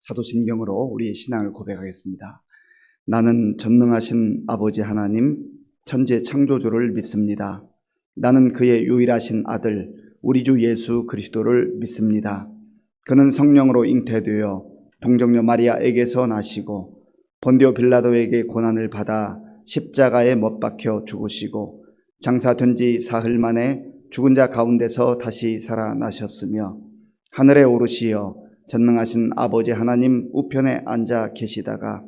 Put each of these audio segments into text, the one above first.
사도신경으로 우리의 신앙을 고백하겠습니다. 나는 전능하신 아버지 하나님, 천지 창조주를 믿습니다. 나는 그의 유일하신 아들, 우리 주 예수 그리스도를 믿습니다. 그는 성령으로 잉태되어 동정녀 마리아에게서 나시고 본디오 빌라도에게 고난을 받아 십자가에 못 박혀 죽으시고 장사된 지 사흘 만에 죽은 자 가운데서 다시 살아나셨으며 하늘에 오르시어 전능하신 아버지 하나님 우편에 앉아 계시다가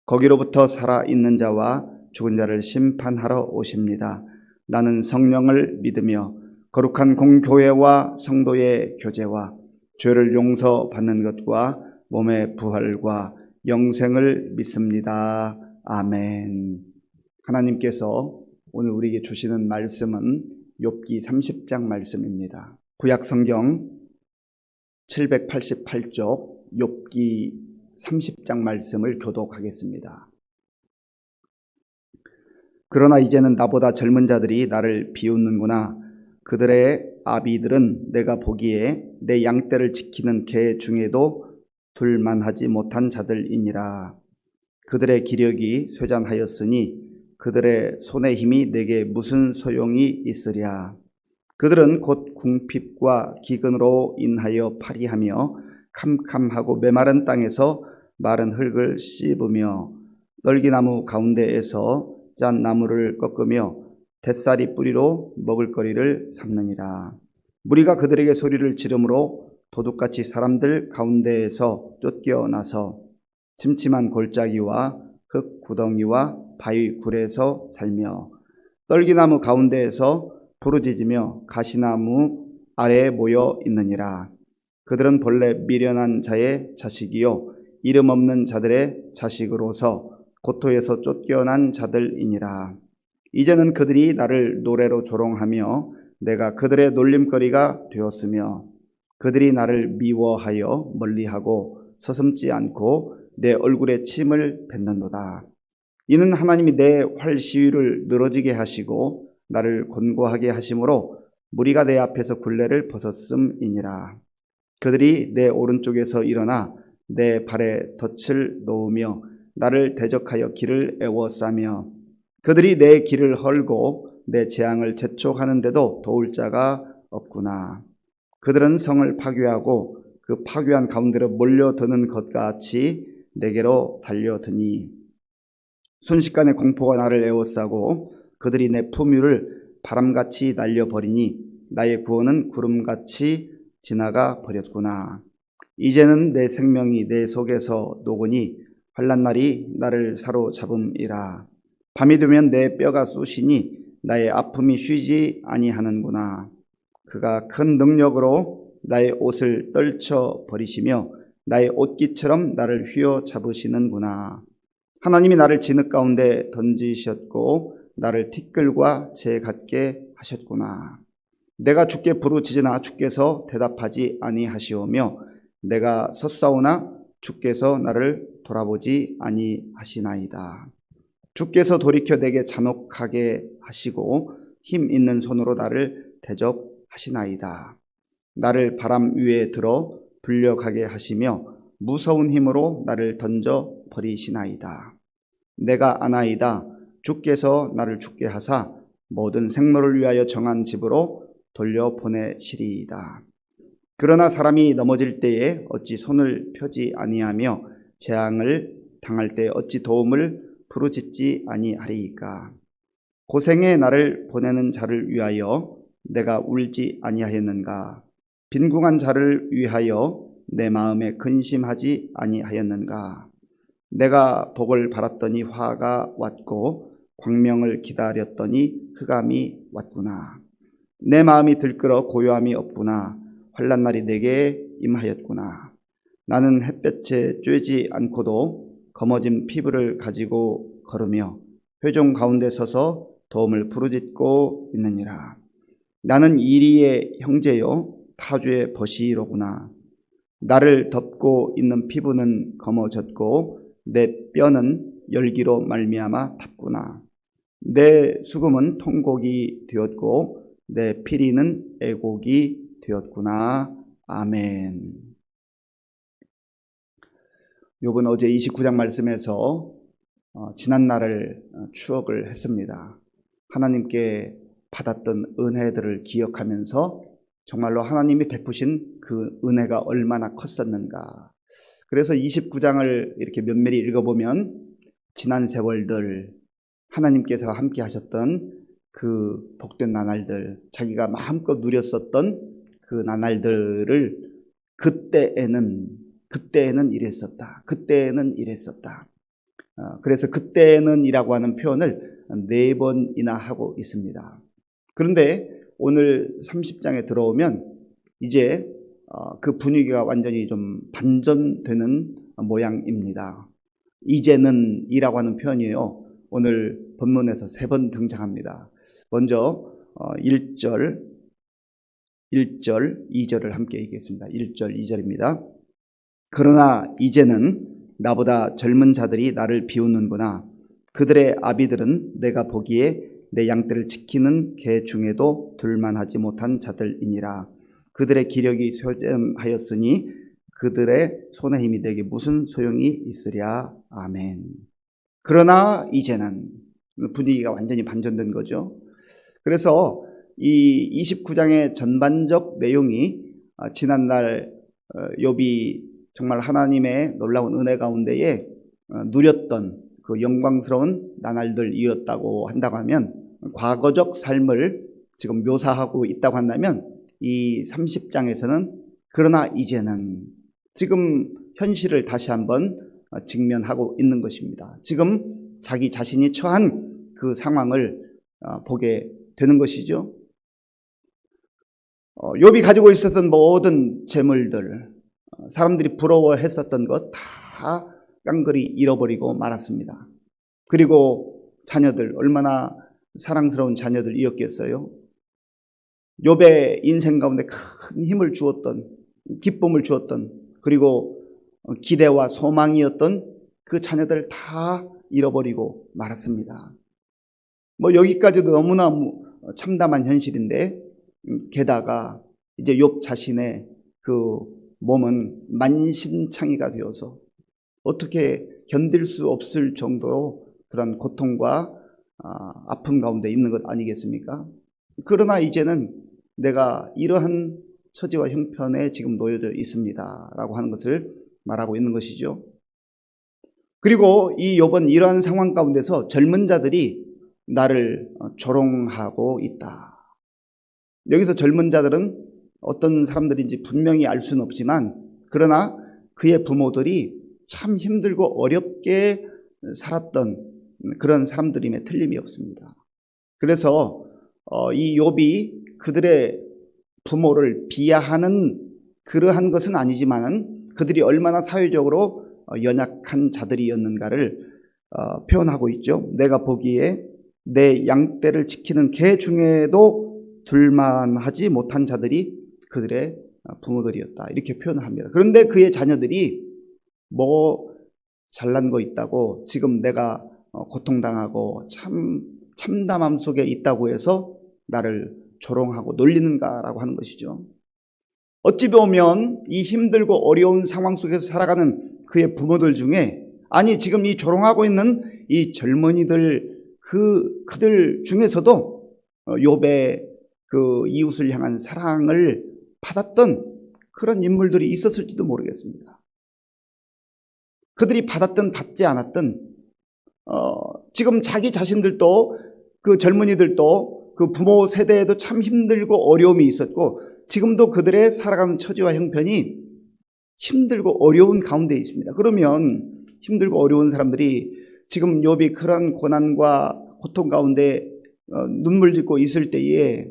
거기로부터 살아있는 자와 죽은 자를 심판하러 오십니다. 나는 성령을 믿으며 거룩한 공교회와 성도의 교제와 죄를 용서받는 것과 몸의 부활과 영생을 믿습니다. 아멘. 하나님께서 오늘 우리에게 주시는 말씀은 욥기 30장 말씀입니다. 구약 성경 788쪽 욥기 30장 말씀을 교독하겠습니다. 그러나 이제는 나보다 젊은 자들이 나를 비웃는구나. 그들의 아비들은 내가 보기에 내 양떼를 지키는 개 중에도 둘만하지 못한 자들이니라. 그들의 기력이 쇠잔하였으니 그들의 손의 힘이 내게 무슨 소용이 있으랴. 그들은 곧 궁핍과 기근으로 인하여 파리하며 캄캄하고 메마른 땅에서 마른 흙을 씹으며 떨기나무 가운데에서 짠 나무를 꺾으며 뱃살이 뿌리로 먹을거리를 삼느니라. 무리가 그들에게 소리를 지르므로 도둑같이 사람들 가운데에서 쫓겨나서 침침한 골짜기와 흙 구덩이와 바위 굴에서 살며 떨기나무 가운데에서 부르짖으며 가시나무 아래에 모여 있느니라. 그들은 본래 미련한 자의 자식이요 이름 없는 자들의 자식으로서 고토에서 쫓겨난 자들이니라. 이제는 그들이 나를 노래로 조롱하며 내가 그들의 놀림거리가 되었으며 그들이 나를 미워하여 멀리하고 서슴지 않고 내 얼굴에 침을 뱉는도다. 이는 하나님이 내 활시위를 늘어지게 하시고 나를 곤고하게 하심으로 무리가 내 앞에서 굴레를 벗었음이니라. 그들이 내 오른쪽에서 일어나 내 발에 덫을 놓으며 나를 대적하여 길을 애워싸며 그들이 내 길을 헐고 내 재앙을 재촉하는데도 도울 자가 없구나. 그들은 성을 파괴하고 그 파괴한 가운데로 몰려드는 것 같이 내게로 달려드니 순식간에 공포가 나를 애워싸고 그들이 내 품위를 바람같이 날려버리니 나의 구원은 구름같이 지나가 버렸구나. 이제는 내 생명이 내 속에서 녹으니 환난 날이 나를 사로잡음이라. 밤이 되면 내 뼈가 쑤시니 나의 아픔이 쉬지 아니하는구나. 그가 큰 능력으로 나의 옷을 떨쳐 버리시며 나의 옷깃처럼 나를 휘어잡으시는구나. 하나님이 나를 진흙 가운데 던지셨고 나를 티끌과 재 같게 하셨구나. 내가 주께 부르짖으나 주께서 대답하지 아니하시오며 내가 섰사오나 주께서 나를 돌아보지 아니하시나이다. 주께서 돌이켜 내게 잔혹하게 하시고 힘 있는 손으로 나를 대적하시나이다. 나를 바람 위에 들어 불려가게 하시며 무서운 힘으로 나를 던져 버리시나이다. 내가 아나이다. 주께서 나를 죽게 하사 모든 생물을 위하여 정한 집으로 돌려보내시리이다. 그러나 사람이 넘어질 때에 어찌 손을 펴지 아니하며 재앙을 당할 때 어찌 도움을 부르짖지 아니하리이까. 고생에 나를 보내는 자를 위하여 내가 울지 아니하였는가. 빈궁한 자를 위하여 내 마음에 근심하지 아니하였는가. 내가 복을 바랐더니 화가 왔고 광명을 기다렸더니 흑암이 왔구나. 내 마음이 들끓어 고요함이 없구나. 환난 날이 내게 임하였구나. 나는 햇볕에 쬐지 않고도 검어진 피부를 가지고 걸으며 회중 가운데 서서 도움을 부르짖고 있느니라. 나는 이리의 형제요 타주의 버시로구나. 나를 덮고 있는 피부는 검어졌고 내 뼈는 열기로 말미암아 탔구나. 내 수금은 통곡이 되었고 내 피리는 애곡이 되었구나. 아멘. 욥은 어제 29장 말씀에서 지난 날을 추억을 했습니다. 하나님께 받았던 은혜들을 기억하면서 정말로 하나님이 베푸신 그 은혜가 얼마나 컸었는가. 그래서 29장을 이렇게 면밀히 읽어보면 지난 세월들, 하나님께서 함께 하셨던 그 복된 나날들, 자기가 마음껏 누렸었던 그 나날들을 그때에는 이랬었다. 그때에는 이랬었다. 그래서 그때는 이라고 하는 표현을 4번이나 하고 있습니다. 그런데 오늘 30장에 들어오면 이제 그 분위기가 완전히 좀 반전되는 모양입니다. 이제는 이라고 하는 표현이에요. 오늘 본문에서 3번 등장합니다. 먼저 1절, 2절을 함께 읽겠습니다. 1절, 2절입니다. 그러나 이제는 나보다 젊은 자들이 나를 비웃는구나. 그들의 아비들은 내가 보기에 내 양떼를 지키는 개 중에도 둘만하지 못한 자들이니라. 그들의 기력이 쇠전하였으니 그들의 손의 힘이 내게 무슨 소용이 있으랴. 아멘. 그러나 이제는 분위기가 완전히 반전된 거죠. 그래서 이 29장의 전반적 내용이 지난날 욥이 정말 하나님의 놀라운 은혜 가운데에 누렸던 그 영광스러운 나날들이었다고 한다고 하면, 과거적 삶을 지금 묘사하고 있다고 한다면, 이 30장에서는 그러나 이제는 지금 현실을 다시 한번 직면하고 있는 것입니다. 지금 자기 자신이 처한 그 상황을 보게 되는 것이죠. 욥이 가지고 있었던 모든 재물들, 사람들이 부러워했었던 것 다 깡그리 잃어버리고 말았습니다. 그리고 자녀들, 얼마나 사랑스러운 자녀들이었겠어요. 욥의 인생 가운데 큰 힘을 주었던, 기쁨을 주었던, 그리고 기대와 소망이었던 그 자녀들을 다 잃어버리고 말았습니다. 여기까지도 너무나 참담한 현실인데, 게다가 이제 욥 자신의 그 몸은 만신창이가 되어서 어떻게 견딜 수 없을 정도로 그런 고통과 아픔 가운데 있는 것 아니겠습니까? 그러나 이제는 내가 이러한 처지와 형편에 지금 놓여져 있습니다 라고 하는 것을 말하고 있는 것이죠. 그리고 이 욥은 이러한 상황 가운데서 젊은 자들이 나를 조롱하고 있다. 여기서 젊은 자들은 어떤 사람들인지 분명히 알 수는 없지만, 그러나 그의 부모들이 참 힘들고 어렵게 살았던 그런 사람들임에 틀림이 없습니다. 그래서 이 욥이 그들의 부모를 비하하는 그러한 것은 아니지만, 그들이 얼마나 사회적으로 연약한 자들이었는가를 표현하고 있죠. 내가 보기에 내 양떼를 지키는 개 중에도 둘만하지 못한 자들이 그들의 부모들이었다, 이렇게 표현을 합니다. 그런데 그의 자녀들이 잘난 거 있다고, 지금 내가 고통당하고 참담함 속에 있다고 해서 나를 조롱하고 놀리는가라고 하는 것이죠. 어찌 보면 이 힘들고 어려운 상황 속에서 살아가는 그의 부모들 중에, 아니 지금 이 조롱하고 있는 이 젊은이들, 그들 중에서도 욥의 그 이웃을 향한 사랑을 받았던 그런 인물들이 있었을지도 모르겠습니다. 그들이 받았든 받지 않았든 지금 자기 자신들도, 그 젊은이들도 그 부모 세대에도 참 힘들고 어려움이 있었고, 지금도 그들의 살아가는 처지와 형편이 힘들고 어려운 가운데 있습니다. 그러면 힘들고 어려운 사람들이 지금 욥이 그런 고난과 고통 가운데 눈물 짓고 있을 때에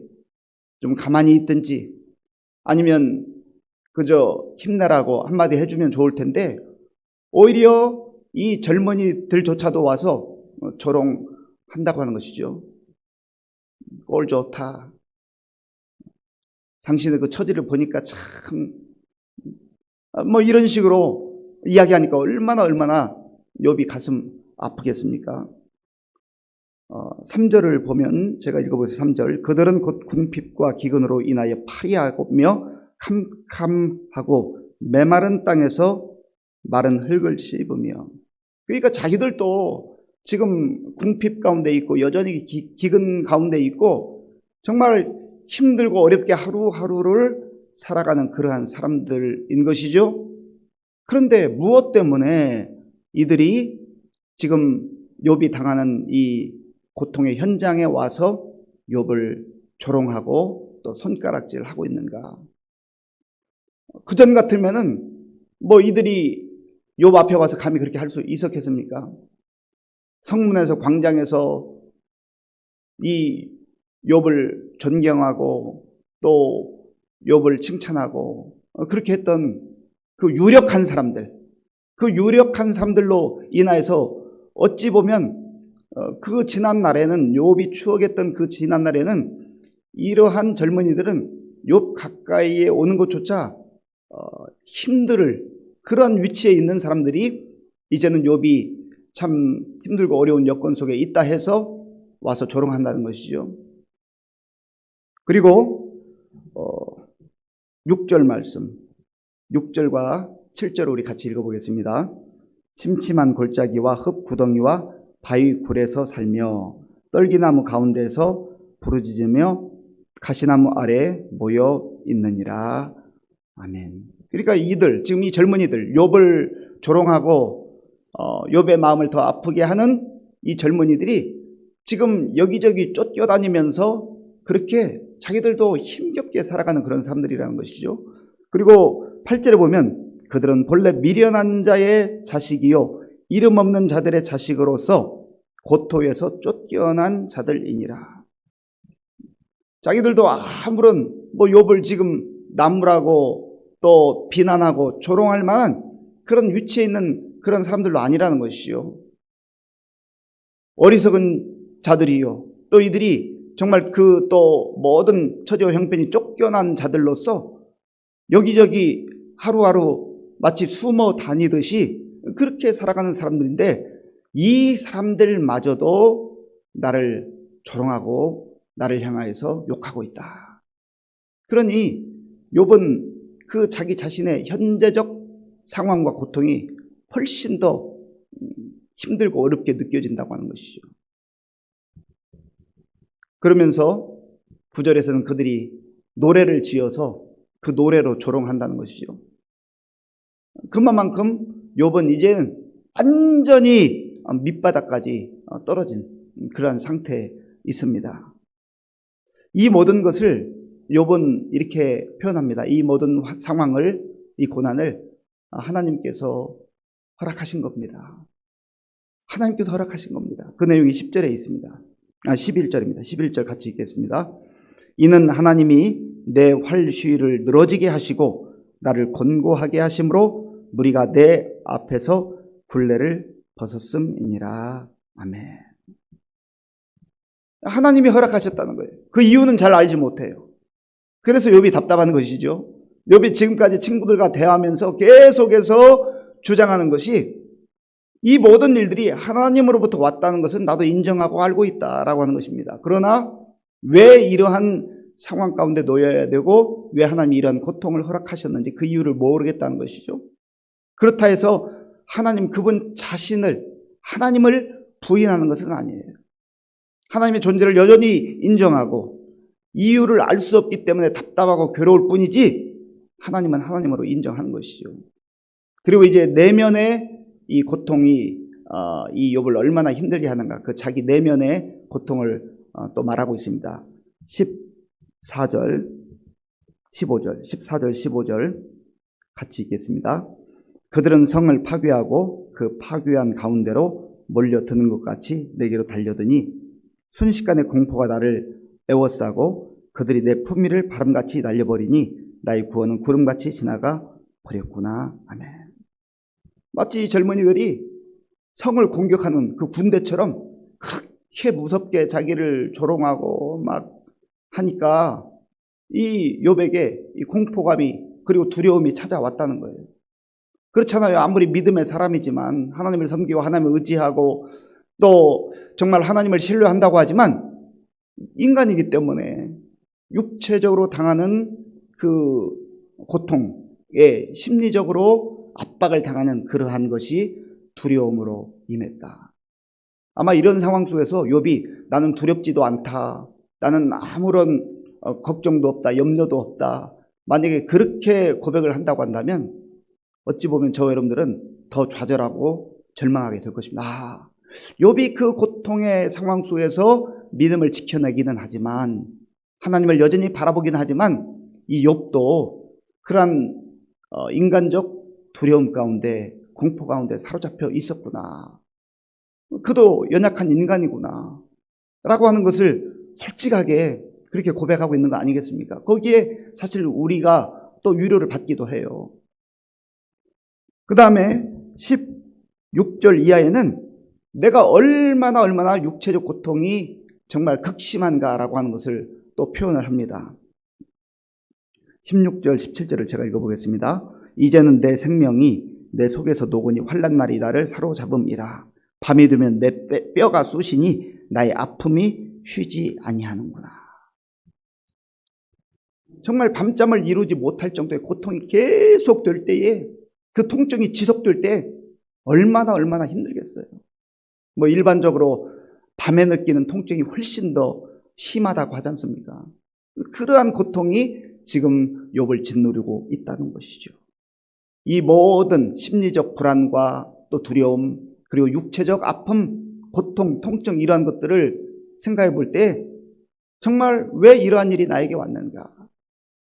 좀 가만히 있든지, 아니면 그저 힘내라고 한마디 해주면 좋을 텐데, 오히려 이 젊은이들조차도 와서 조롱한다고 하는 것이죠. 꼴 좋다. 당신의 그 처지를 보니까 참, 이런 식으로 이야기하니까 얼마나 욥이 가슴 아프겠습니까? 3절을 보면, 제가 읽어보세요. 3절. 그들은 곧 궁핍과 기근으로 인하여, 、 파리하며 캄캄하고 메마른 땅에서 마른 흙을 씹으며. 그러니까 자기들도 지금 궁핍 가운데 있고 여전히 기근 가운데 있고 정말 힘들고 어렵게 하루하루를 살아가는 그러한 사람들인 것이죠. 그런데 무엇 때문에 이들이 지금 욥이 당하는 이 고통의 현장에 와서 욥을 조롱하고 또 손가락질하고 있는가? 그전 같으면은 뭐 이들이 욥 앞에 와서 감히 그렇게 할 수 있었겠습니까? 성문에서 광장에서 이 욥을 존경하고 또 욥을 칭찬하고 그렇게 했던 그 유력한 사람들, 그 유력한 사람들로 인하여서 어찌 보면 그 지난 날에는 욥이 추억했던 그 지난 날에는 이러한 젊은이들은 욥 가까이에 오는 것조차 힘들 그런 위치에 있는 사람들이 이제는 욥이 참 힘들고 어려운 여건 속에 있다 해서 와서 조롱한다는 것이죠. 그리고 6절 말씀 6절과 7절을 우리 같이 읽어보겠습니다. 침침한 골짜기와 흙 구덩이와 바위 굴에서 살며 떨기나무 가운데서 부르짖으며 가시나무 아래에 모여 있느니라. 아멘. 그러니까 이들 지금 이 젊은이들 욥을 조롱하고 욥의 마음을 더 아프게 하는 이 젊은이들이 지금 여기저기 쫓겨다니면서 그렇게 자기들도 힘겹게 살아가는 그런 사람들이라는 것이죠. 그리고 8절에 보면 그들은 본래 미련한 자의 자식이요 이름 없는 자들의 자식으로서 고토에서 쫓겨난 자들이니라. 자기들도 아무런 뭐 욥을 지금 나무라고 또 비난하고 조롱할 만한 그런 위치에 있는 그런 사람들도 아니라는 것이요. 어리석은 자들이요. 또 이들이 정말 그 또 모든 처지와 형편이 쫓겨난 자들로서 여기저기 하루하루 마치 숨어 다니듯이 그렇게 살아가는 사람들인데 이 사람들마저도 나를 조롱하고 나를 향하여서 욕하고 있다. 그러니 욥은 그 자기 자신의 현재적 상황과 고통이 훨씬 더 힘들고 어렵게 느껴진다고 하는 것이죠. 그러면서 9절에서는 그들이 노래를 지어서 그 노래로 조롱한다는 것이죠. 그만큼 욥은 이제는 완전히 밑바닥까지 떨어진 그러한 상태에 있습니다. 이 모든 것을 욥은 이렇게 표현합니다. 이 모든 상황을, 이 고난을 하나님께서 허락하신 겁니다. 하나님께서 허락하신 겁니다. 그 내용이 10절에 있습니다. 11절입니다. 11절 같이 읽겠습니다. 이는 하나님이 내 활시위를 늘어지게 하시고 나를 곤고하게 하심으로 무리가 내 앞에서 굴레를 벗었음이니라. 아멘. 하나님이 허락하셨다는 거예요. 그 이유는 잘 알지 못해요. 그래서 욥이 답답한 것이죠. 욥이 지금까지 친구들과 대화하면서 계속해서 주장하는 것이 이 모든 일들이 하나님으로부터 왔다는 것은 나도 인정하고 알고 있다라고 하는 것입니다. 그러나 왜 이러한 상황 가운데 놓여야 되고 왜 하나님이 이러한 고통을 허락하셨는지 그 이유를 모르겠다는 것이죠. 그렇다 해서 하나님 그분 자신을 하나님을 부인하는 것은 아니에요. 하나님의 존재를 여전히 인정하고 이유를 알 수 없기 때문에 답답하고 괴로울 뿐이지 하나님은 하나님으로 인정하는 것이죠. 그리고 이제 내면의 이 고통이 이 욥을 얼마나 힘들게 하는가 그 자기 내면의 고통을 또 말하고 있습니다. 14절 15절 14절 15절 같이 읽겠습니다. 그들은 성을 파괴하고 그 파괴한 가운데로 몰려드는 것 같이 내게로 달려드니 순식간에 공포가 나를 에워싸고 그들이 내 품위를 바람같이 날려버리니 나의 구원은 구름같이 지나가 버렸구나. 아멘. 마치 젊은이들이 성을 공격하는 그 군대처럼 그렇게 무섭게 자기를 조롱하고 막 하니까 이 욥에게 이 공포감이 그리고 두려움이 찾아왔다는 거예요. 그렇잖아요. 아무리 믿음의 사람이지만 하나님을 섬기고 하나님을 의지하고 또 정말 하나님을 신뢰한다고 하지만 인간이기 때문에 육체적으로 당하는 그 고통에 심리적으로 압박을 당하는 그러한 것이 두려움으로 임했다. 아마 이런 상황 속에서 욥이 나는 두렵지도 않다. 나는 아무런 걱정도 없다. 염려도 없다. 만약에 그렇게 고백을 한다고 한다면 어찌 보면 저 여러분들은 더 좌절하고 절망하게 될 것입니다. 욥이 그 고통의 상황 속에서 믿음을 지켜내기는 하지만 하나님을 여전히 바라보긴 하지만 이 욥도 그러한 인간적 두려움 가운데 공포 가운데 사로잡혀 있었구나. 그도 연약한 인간이구나 라고 하는 것을 솔직하게 그렇게 고백하고 있는 거 아니겠습니까? 거기에 사실 우리가 또 위로를 받기도 해요. 그 다음에 16절 이하에는 내가 얼마나 육체적 고통이 정말 극심한가라고 하는 것을 또 표현을 합니다. 16절, 17절을 제가 읽어보겠습니다. 이제는 내 생명이 내 속에서 녹으니 환난 날이 나를 사로잡음이라. 밤이 되면 내 뼈가 쑤시니 나의 아픔이 쉬지 아니하는구나. 정말 밤잠을 이루지 못할 정도의 고통이 계속될 때에 그 통증이 지속될 때 얼마나 힘들겠어요. 뭐 일반적으로 밤에 느끼는 통증이 훨씬 더 심하다고 하지 않습니까? 그러한 고통이 지금 욥을 짓누르고 있다는 것이죠. 이 모든 심리적 불안과 또 두려움 그리고 육체적 아픔, 고통, 통증 이러한 것들을 생각해 볼 때 정말 왜 이러한 일이 나에게 왔는가?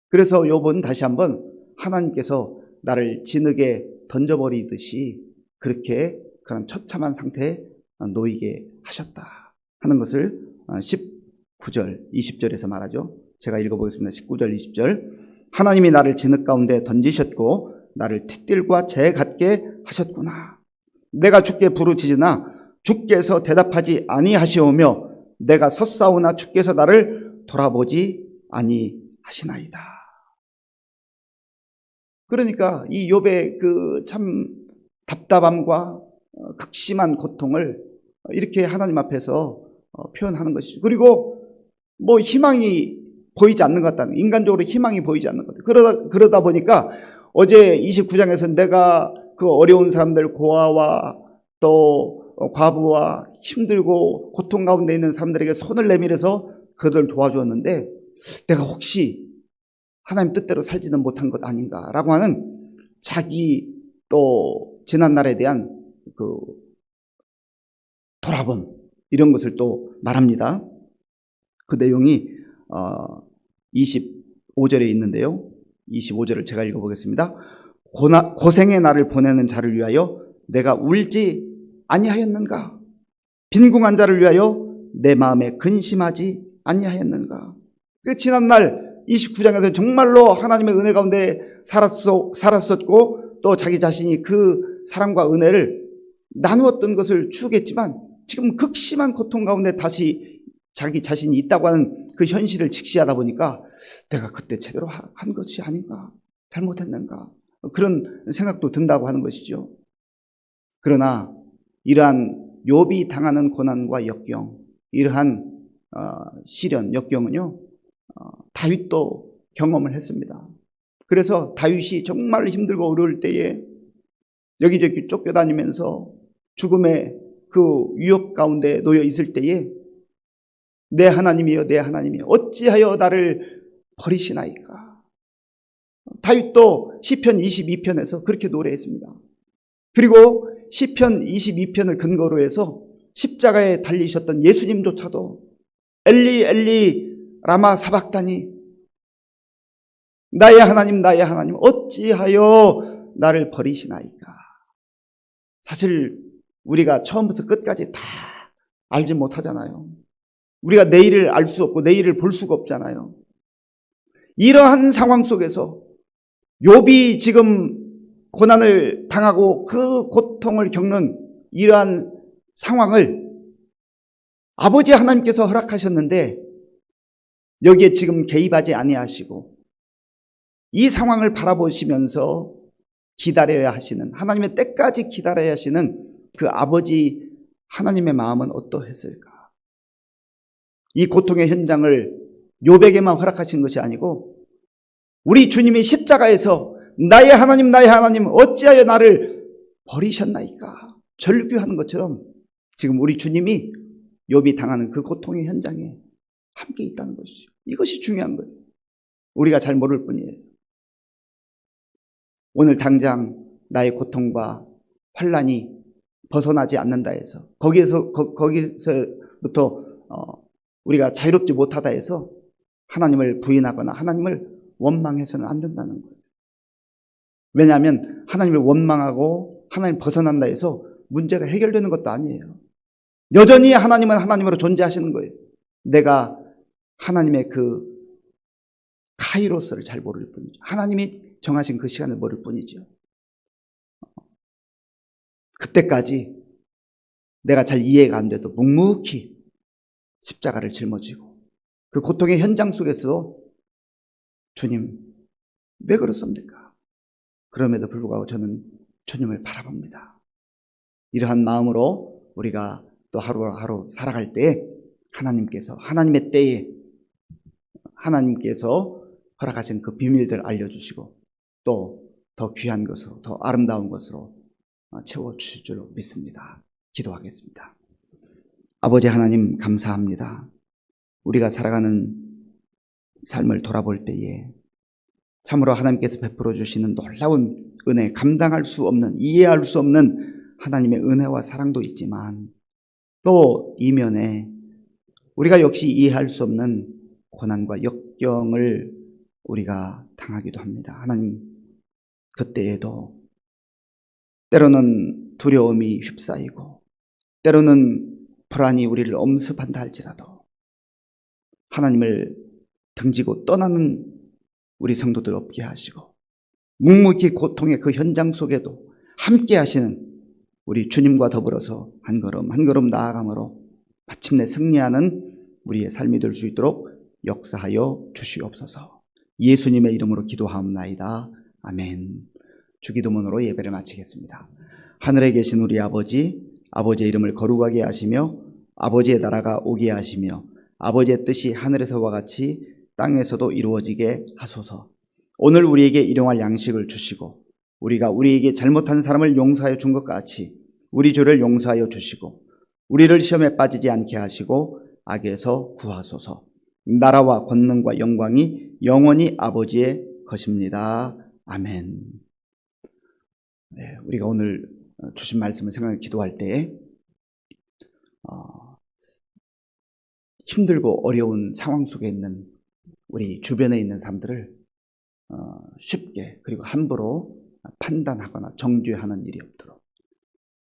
그래서 욥은 다시 한번 하나님께서 나를 진흙에 던져버리듯이 그렇게 그런 처참한 상태에 놓이게 하셨다 하는 것을 19절, 20절에서 말하죠. 제가 읽어보겠습니다. 19절, 20절. 하나님이 나를 진흙 가운데 던지셨고 나를 틱들과 재 같게 하셨구나. 내가 주께 부르짖으나 주께서 대답하지 아니하시오며 내가 섰사오나 주께서 나를 돌아보지 아니하시나이다. 그러니까 이 욥의 그 참 답답함과 극심한 고통을 이렇게 하나님 앞에서 표현하는 것이죠. 그리고 뭐 희망이 보이지 않는 것 같다는, 인간적으로 희망이 보이지 않는 것 같아요. 그러다 보니까 어제 29장에서 내가 그 어려운 사람들, 고아와 또 과부와 힘들고 고통 가운데 있는 사람들에게 손을 내밀어서 그들을 도와주었는데 내가 혹시 하나님 뜻대로 살지는 못한 것 아닌가라고 하는 자기 또 지난날에 대한 그 돌아봄 이런 것을 또 말합니다. 그 내용이 25절에 있는데요. 25절을 제가 읽어보겠습니다. 고생의 나를 보내는 자를 위하여 내가 울지 아니하였는가? 빈궁한 자를 위하여 내 마음에 근심하지 아니하였는가? 지난날 29장에서 정말로 하나님의 은혜 가운데 살았었고 또 자기 자신이 그 사랑과 은혜를 나누었던 것을 추구했지만 지금 극심한 고통 가운데 다시 자기 자신이 있다고 하는 그 현실을 직시하다 보니까 내가 그때 제대로 한 것이 아닌가? 잘못했는가? 그런 생각도 든다고 하는 것이죠. 그러나 이러한 욥이 당하는 고난과 역경, 이러한 시련, 역경은요, 다윗도 경험을 했습니다. 그래서 다윗이 정말 힘들고 어려울 때에 여기저기 쫓겨다니면서 죽음의 그 위협 가운데 놓여 있을 때에 내 하나님이여 내 하나님이여 어찌하여 나를 버리시나이까? 다윗도 시편 22편에서 그렇게 노래했습니다. 그리고 시편 22편을 근거로 해서 십자가에 달리셨던 예수님조차도 엘리 엘리 라마 사박다니 나의 하나님 어찌하여 나를 버리시나이까? 사실 우리가 처음부터 끝까지 다 알지 못하잖아요. 우리가 내일을 알 수 없고 내일을 볼 수가 없잖아요. 이러한 상황 속에서 욥이 지금 고난을 당하고 그 고통을 겪는 이러한 상황을 아버지 하나님께서 허락하셨는데 여기에 지금 개입하지 아니하시고 이 상황을 바라보시면서 기다려야 하시는, 하나님의 때까지 기다려야 하시는 그 아버지 하나님의 마음은 어떠했을까? 이 고통의 현장을 욥에게만 허락하신 것이 아니고 우리 주님이 십자가에서 나의 하나님 나의 하나님 어찌하여 나를 버리셨나이까 절규하는 것처럼 지금 우리 주님이 욥이 당하는 그 고통의 현장에 함께 있다는 것이죠. 이것이 중요한 거예요. 우리가 잘 모를 뿐이에요. 오늘 당장 나의 고통과 환난이 벗어나지 않는다 해서 거기서부터 우리가 자유롭지 못하다 해서 하나님을 부인하거나 하나님을 원망해서는 안 된다는 거예요. 왜냐하면 하나님을 원망하고 하나님 벗어난다 해서 문제가 해결되는 것도 아니에요. 여전히 하나님은 하나님으로 존재하시는 거예요. 내가 하나님의 그 카이로스를 잘 모를 뿐이죠. 하나님이 정하신 그 시간을 모를 뿐이죠. 그때까지 내가 잘 이해가 안 돼도 묵묵히 십자가를 짊어지고 그 고통의 현장 속에서 주님 왜 그렇습니까? 그럼에도 불구하고 저는 주님을 바라봅니다. 이러한 마음으로 우리가 또 하루하루 살아갈 때 하나님께서 하나님의 때에 하나님께서 허락하신 그 비밀들 알려주시고 또 더 귀한 것으로 더 아름다운 것으로 채워주실 줄로 믿습니다. 기도하겠습니다. 아버지 하나님 감사합니다. 우리가 살아가는 삶을 돌아볼 때에 참으로 하나님께서 베풀어 주시는 놀라운 은혜, 감당할 수 없는, 이해할 수 없는 하나님의 은혜와 사랑도 있지만 또 이면에 우리가 역시 이해할 수 없는 고난과 역경을 우리가 당하기도 합니다. 하나님 그때에도 때로는 두려움이 휩싸이고 때로는 불안이 우리를 엄습한다 할지라도 하나님을 등지고 떠나는 우리 성도들 없게 하시고 묵묵히 고통의 그 현장 속에도 함께 하시는 우리 주님과 더불어서 한 걸음 한 걸음 나아감으로 마침내 승리하는 우리의 삶이 될 수 있도록 역사하여 주시옵소서. 예수님의 이름으로 기도하옵나이다. 아멘. 주기도문으로 예배를 마치겠습니다. 하늘에 계신 우리 아버지, 아버지의 이름을 거룩하게 하시며 아버지의 나라가 오게 하시며 아버지의 뜻이 하늘에서와 같이 땅에서도 이루어지게 하소서. 오늘 우리에게 일용할 양식을 주시고 우리가 우리에게 잘못한 사람을 용서하여 준 것 같이 우리 죄를 용서하여 주시고 우리를 시험에 빠지지 않게 하시고 악에서 구하소서. 나라와 권능과 영광이 영원히 아버지의 것입니다. 아멘. 네, 우리가 오늘 주신 말씀을 생각해 기도할 때 힘들고 어려운 상황 속에 있는 우리 주변에 있는 사람들을 쉽게 그리고 함부로 판단하거나 정죄하는 일이 없도록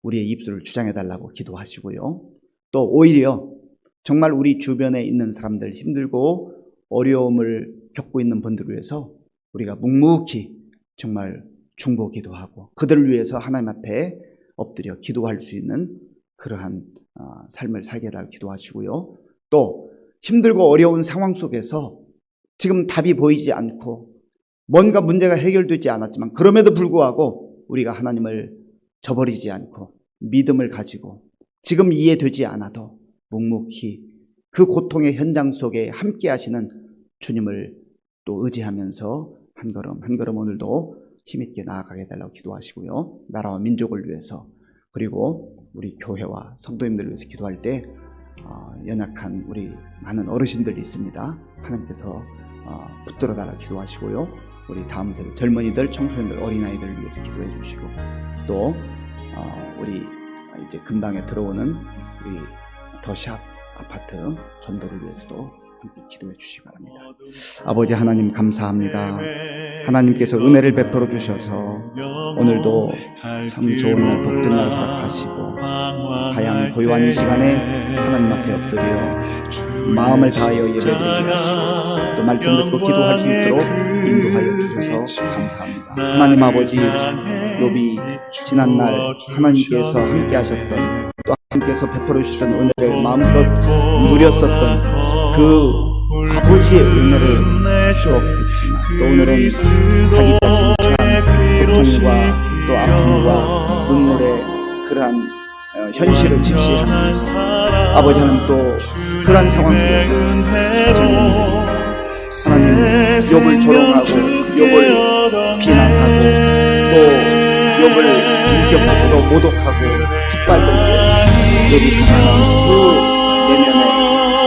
우리의 입술을 주장해달라고 기도하시고요. 또 오히려 정말 우리 주변에 있는 사람들 힘들고 어려움을 겪고 있는 분들을 위해서 우리가 묵묵히 정말 중보 기도하고 그들을 위해서 하나님 앞에 엎드려 기도할 수 있는 그러한 삶을 살게 해달라고 기도하시고요. 또 힘들고 어려운 상황 속에서 지금 답이 보이지 않고 뭔가 문제가 해결되지 않았지만 그럼에도 불구하고 우리가 하나님을 저버리지 않고 믿음을 가지고 지금 이해되지 않아도 묵묵히 그 고통의 현장 속에 함께 하시는 주님을 또 의지하면서 한 걸음 한 걸음 오늘도 힘있게 나아가게 해달라고 기도하시고요. 나라와 민족을 위해서 그리고 우리 교회와 성도님들을 위해서 기도할 때 연약한 우리 많은 어르신들이 있습니다. 하나님께서 붙들어 달라고 기도하시고요. 우리 다음 세대 젊은이들, 청소년들, 어린아이들을 위해서 기도해 주시고 또 우리 이제 근방에 들어오는 우리 더샵 아파트 전도를 위해서도 함께 기도해 주시기 바랍니다. 아버지 하나님 감사합니다. 하나님께서 은혜를 베풀어 주셔서 오늘도 참 좋은 날 복된 날 허락하시고 가양 고요한 이 시간에 하나님 앞에 엎드려 마음을 다하여 예배드리게 하시고 또 말씀 듣고 기도할 수 있도록 인도하여 주셔서 감사합니다. 하나님 아버지 욥이 지난날 하나님께서 함께 하셨던 또 하나님께서 베풀어 주셨던 은혜를 마음껏 누렸었던 그 아버지의 은혜를 추억했지만 또 오늘은 자기 자신이 처한 고통과 또 아픔과 눈물의 그러한 현실을 직시하면서 아버지 하나님 또 그러한 상황 속에서 하나님 욥을 조롱하고 욥을 비난하고 또 욕을 인격적으로 모독하고 짓밟는데 여기 하나는 그 내면의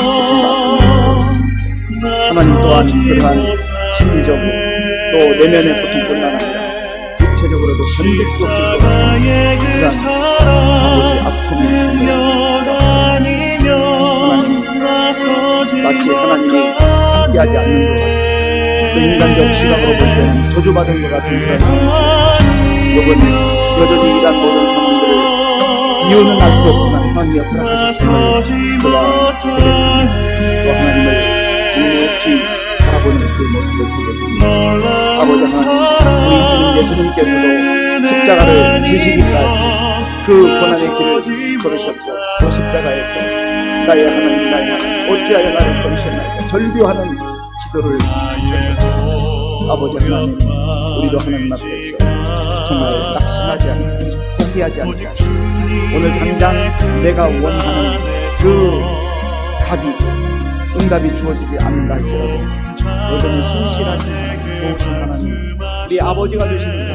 고통과 하나님 또한 그러한 심리적으로 또 내면의 고통뿐만 아니라 육체적으로도 견딜 수 없을 것 같은 그런 아버지 아픔이 있습니다. 하나님 마치 하나님이 함께하지 않는 것 같아요. 또 인간적 시각으로 볼 때는 저주받은 것 같은 그런 욕은 여전히 이러한 모든 상황들을 이유는 알 수 없지만 하나님이 허락하셨음을 그가 고백합니다. 또 하나님을 묵묵히 바라보는 그 모습을 보게 됩니다. 아버지 하나님, 우리 주님 예수님께서도 십자가를 지시기까지 그 고난의 길을 걸으셨고 또 십자가에서 나의 하나님 나의 하나님 어찌하여 나를 버리셨나이까 절규하는 기도를 아버지 하나님, 우리도 하나님 앞에서 정말 낙심하지 않고 포기하지 않고 오늘 당장 내가 원하는 그 답이 응답이 주어지지 않는다 할지라도 여전히 신실하신 하나님, 좋으신 하나님, 우리 아버지가 되시는